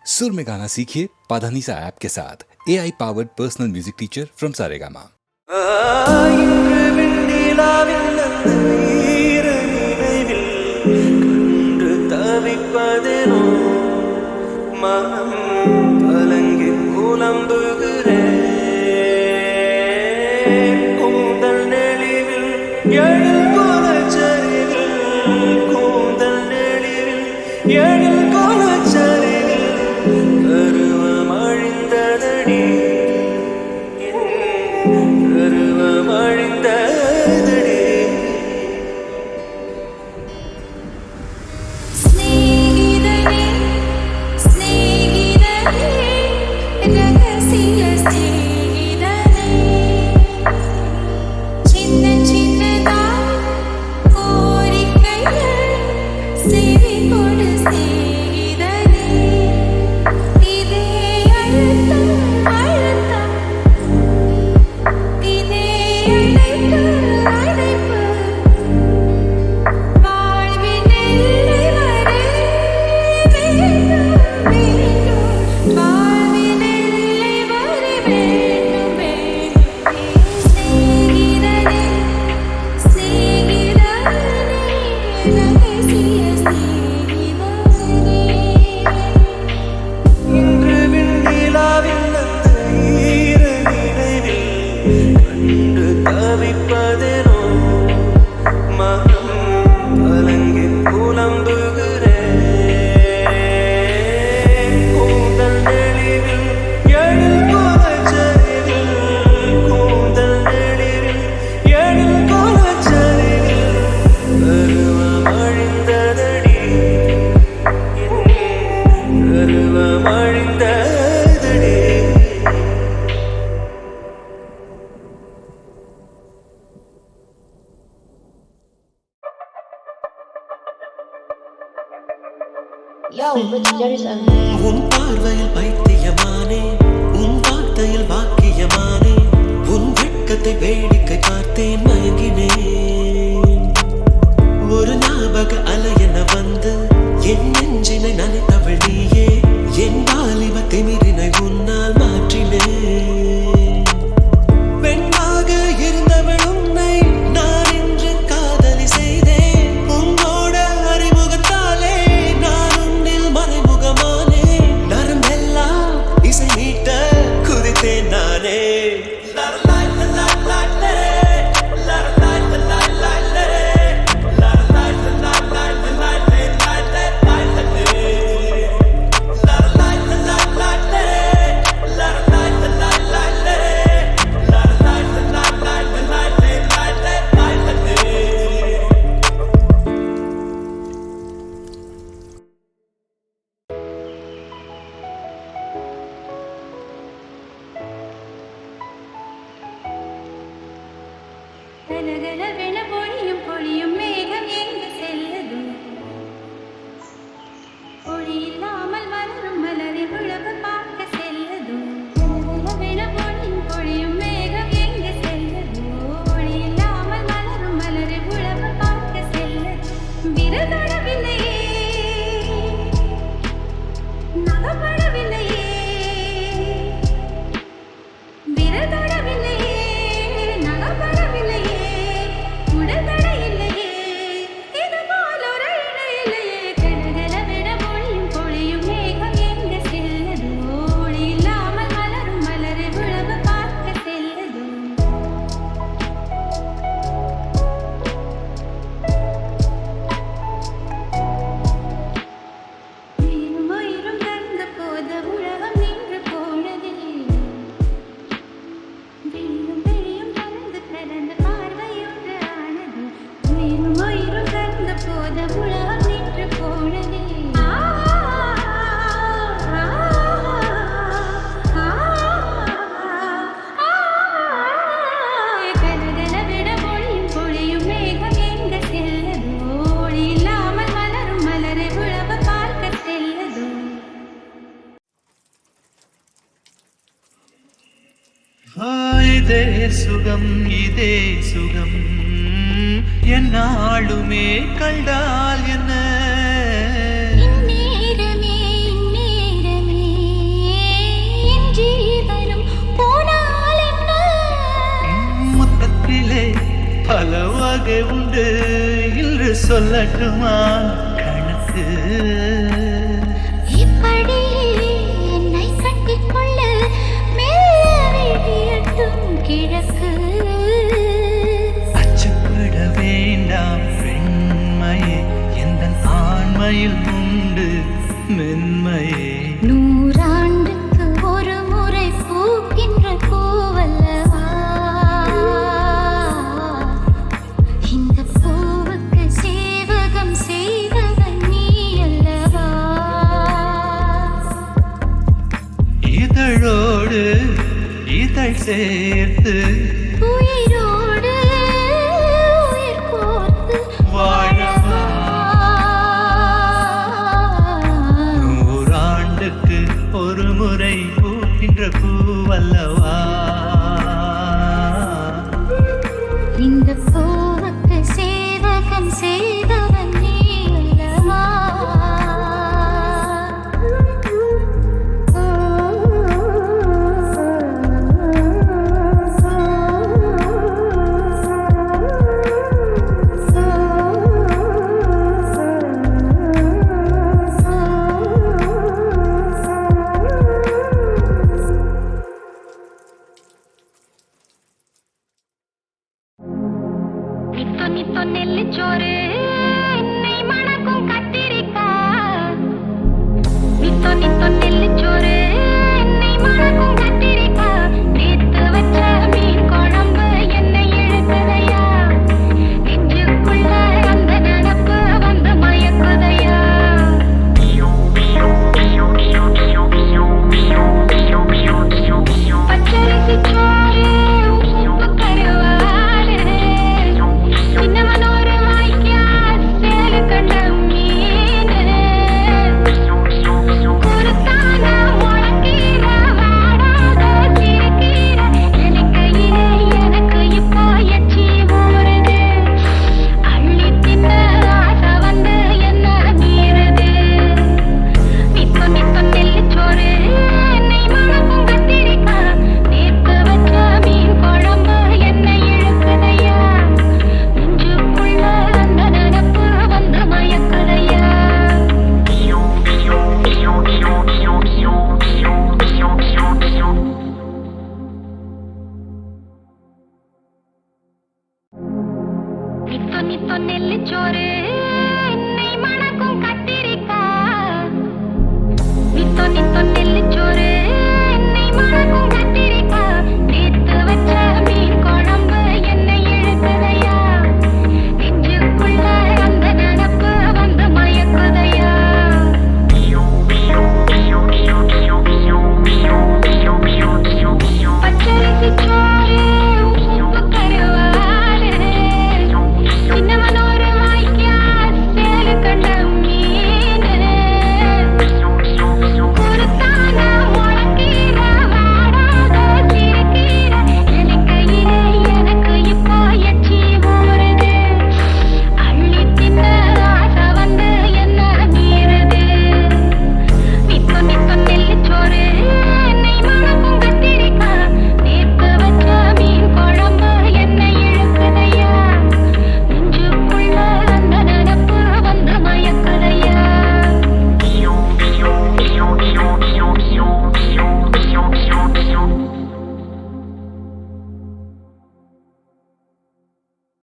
सुर में गाना सीखिए पाधानीसा ऐप के साथ AI powered personal music teacher from Saregama. உன் பார்வையில் பைத்தியமானே, உன் வார்த்தையில் வாக்கியமானே, உன் வெட்கத்தை வேடிக்கை பார்த்தேன் மயங்கினேன். ஒரு ஞாபக அலையென வந்து என் நெஞ்சினை நனைத்தவள் நீயே, என் வாலிப திமிரினை உன்னால் மாற்றினேன். பெண்ணாக இருந்தவள் உன்னை நான் இன்று காதலி செய்தேன். உன்னோட அறிமுகத்தாலே நான் உன்னில் மறைமுகமானே. நரம்பெல்லாம் இசை மீட்ட குதித்தேன் நானே. பொழியும் மேகம் எங்கு செல்லது? பொழி இல்லாமல் மலரும் மலரை உழவு பார்க்க செல்லது. பொழியும் மேகம் எங்கு செல்லது? பொழி இல்லாமல் மலரும் மலரை உழவு பார்க்க செல்லது. விரதடவில்லையே, நகப்படவில்லையே, விரதடவில்லையே, நகப்படவில்லையே, உடல்தட இல்லையே, இது போல் ஒரு இணை இல்லையே. கனகலவிட பொழியும் மேகம் எங்கு செல்லதோ? ஒளி இல்லாமல் மலரும் மலரை உழவு பார்க்க செல்லதோ? உயிரும் உயிரும் கலந்த போத உலகம் நின்று போனதே. விழியும் விழியும் கலந்து கலந்து பார்வையொன்று ஆனது. உயிரும் உயிரும் கலந்த போத உலகம் நின்று போனதே. கலகலவிட பொழியும் மேகம் எங்கு செல்லதோ? ஒளி இல்லாமல் மலரும் மலரை உழவு பார்க்க செல்லதோ? இதே சுகம் இதே சுகம் என்னாளுமே கண்டால் என்ன? இந்நேரமே இந்நேரமே பல வகை உண்டு என்று சொல்லட்டுமா கணக்கு இப்படி என்னை கட்டிக்கொள்ள மேலியட்டும் கிழக்கு அச்சப்பட வேண்டாம் பெண்மையே எந்த ஆண்மையில் உண்டு மென்மையே நூறாண்டுக்கு ஒரு முறை பூக்கின்ற பூவல்லவா இந்த பூவுக்கு சேவகம் செய்தவன் நீ அல்லவா இதழோடு இதழ் சேர்த்து உயிரோடு உயிர் கோர்த்து வாழவா நூறாண்டுக்கு ஒரு முறை பூக்கின்ற பூவல்லவா